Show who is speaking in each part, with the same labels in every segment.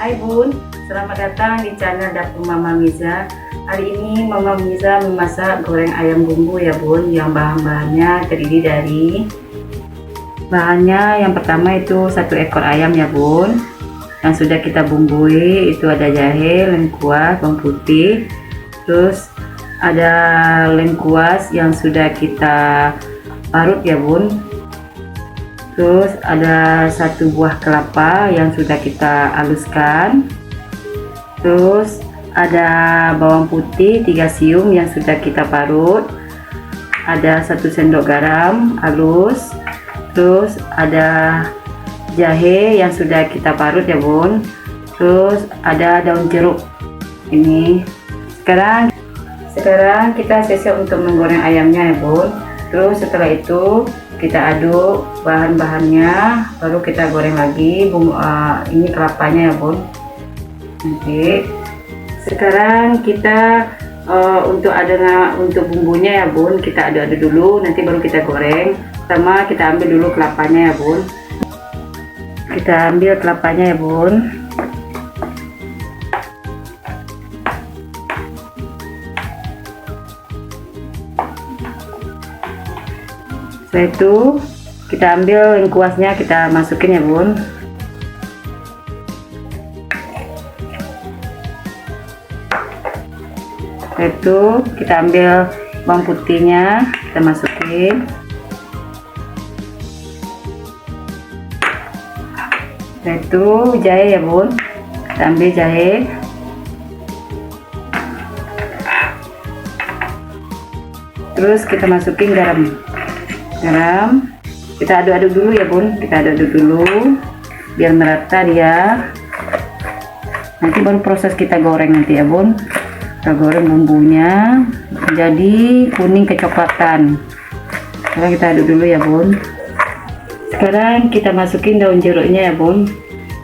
Speaker 1: Hai Bun, selamat datang di channel Dapur Mama Miza. Hari ini Mama Miza memasak goreng ayam bumbu ya Bun, yang bahan-bahannya terdiri dari yang pertama itu 1 ekor ayam ya Bun, yang sudah kita bumbui. Itu ada jahe, lengkuas, bawang putih, terus ada lengkuas yang sudah kita parut ya Bun. Terus ada 1 buah kelapa yang sudah kita haluskan. Terus ada bawang putih 3 siung yang sudah kita parut. Ada 1 sendok garam halus. Terus ada jahe yang sudah kita parut ya Bun. Terus ada daun jeruk ini. Sekarang kita siap untuk menggoreng ayamnya ya Bun. Terus setelah itu kita aduk bahan-bahannya, baru kita goreng lagi ini kelapanya ya Bun. Nanti sekarang kita untuk bumbunya ya Bun, kita aduk-aduk dulu, nanti baru kita goreng. Pertama kita ambil dulu kelapanya ya Bun. Kita ambil kelapanya ya Bun. Setelah itu kita ambil lengkuasnya, kita masukin ya Bun. Setelah itu kita ambil bawang putihnya, kita masukin. Setelah itu jahe ya Bun, kita ambil jahe. Terus kita masukin garam, kita aduk-aduk dulu ya Bun, kita aduk-aduk dulu biar merata dia. Nanti baru proses kita goreng nanti ya Bun. Kita goreng bumbunya menjadi kuning kecoklatan. Sekarang kita aduk dulu ya Bun. Sekarang kita masukin daun jeruknya ya Bun,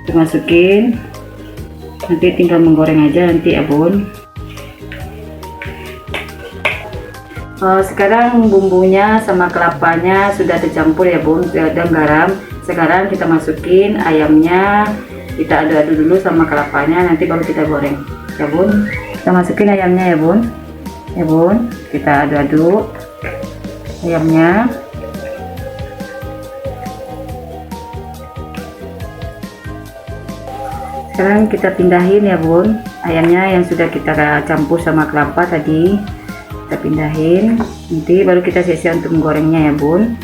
Speaker 1: kita masukin. Nanti tinggal menggoreng aja nanti ya Bun. Sekarang bumbunya sama kelapanya sudah tercampur ya Bun, dan garam. Sekarang kita masukin ayamnya, kita aduk-aduk dulu sama kelapanya, nanti baru kita goreng ya Bun. Kita masukin ayamnya ya Bun, kita aduk-aduk ayamnya. Sekarang kita pindahin ya Bun, ayamnya yang sudah kita campur sama kelapa tadi. Kita pindahin, nanti baru kita siap-siap untuk menggorengnya ya Bun.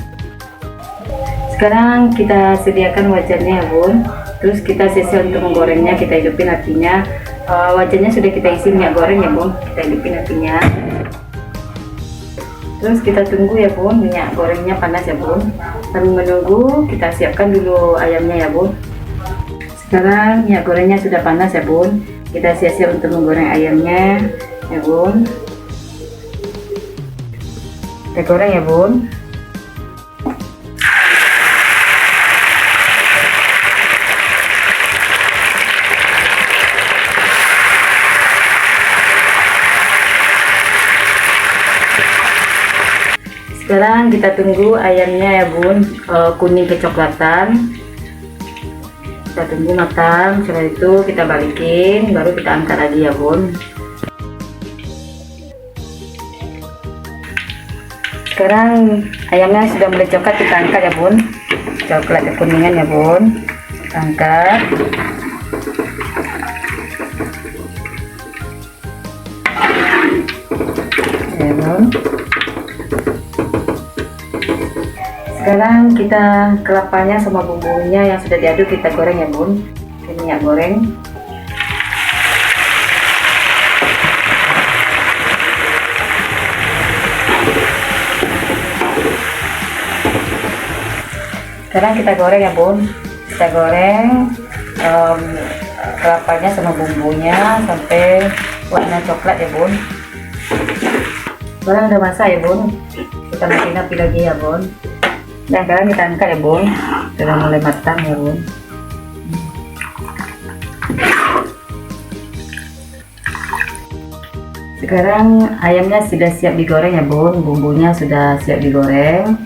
Speaker 1: Sekarang kita sediakan wajannya ya Bun. Terus kita siap-siap untuk menggorengnya, kita hidupin apinya. Wajannya sudah kita isi minyak goreng ya Bun, kita hidupin apinya. Terus kita tunggu ya Bun, minyak gorengnya panas ya Bun. Sambil menunggu kita siapkan dulu ayamnya ya Bun. Sekarang minyak gorengnya sudah panas ya Bun, kita siap-siap untuk menggoreng ayamnya ya Bun. Kita goreng ya Bun. Sekarang kita tunggu ayamnya ya Bun, kuning kecoklatan. Kita tunggu matang. Setelah itu kita balikin, baru kita angkat lagi ya Bun. Sekarang ayamnya sudah mulai coklat, kita angkat ya Bun. Coklat kekuningan ya Bun, kita angkat. Ya Bun. Sekarang kita kelapanya sama bumbunya yang sudah diaduk kita goreng ya Bun. Ke minyak goreng. Sekarang kita goreng ya Bun, kita goreng kelapanya sama bumbunya sampai warna coklat ya Bun. Sekarang udah masak ya Bun, kita matiin api lagi ya Bun. Dan sekarang kita angkat ya Bun, sudah mulai matang ya Bun. Sekarang ayamnya sudah siap digoreng ya Bun, bumbunya sudah siap digoreng.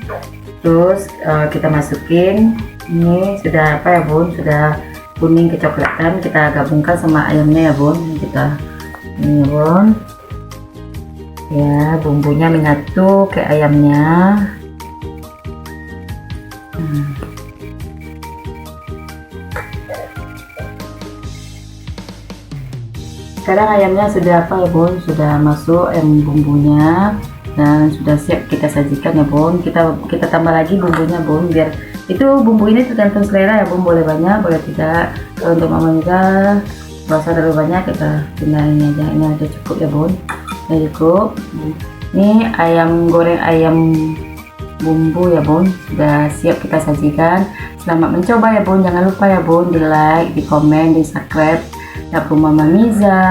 Speaker 1: Terus kita masukin, ini sudah apa ya Bun, sudah kuning kecoklatan kita gabungkan sama ayamnya ya bun. Kita ini ya bun, ya bumbunya menyatu ke ayamnya. Sekarang ayamnya sudah apa ya bun, sudah masuk bumbunya dan sudah siap kita sajikan ya bun. Kita tambah lagi bumbunya bun, biar itu bumbu ini tergantung selera ya bun, boleh banyak boleh tidak. Kalau untuk mama juga rasa terlalu banyak, kita tinggal ini aja, ini udah cukup ya bun, udah cukup. Ini ayam goreng ayam bumbu ya bun, sudah siap kita sajikan. Selamat mencoba ya bun, jangan lupa ya bun di like, di komen, di subscribe dapur Mama Miza.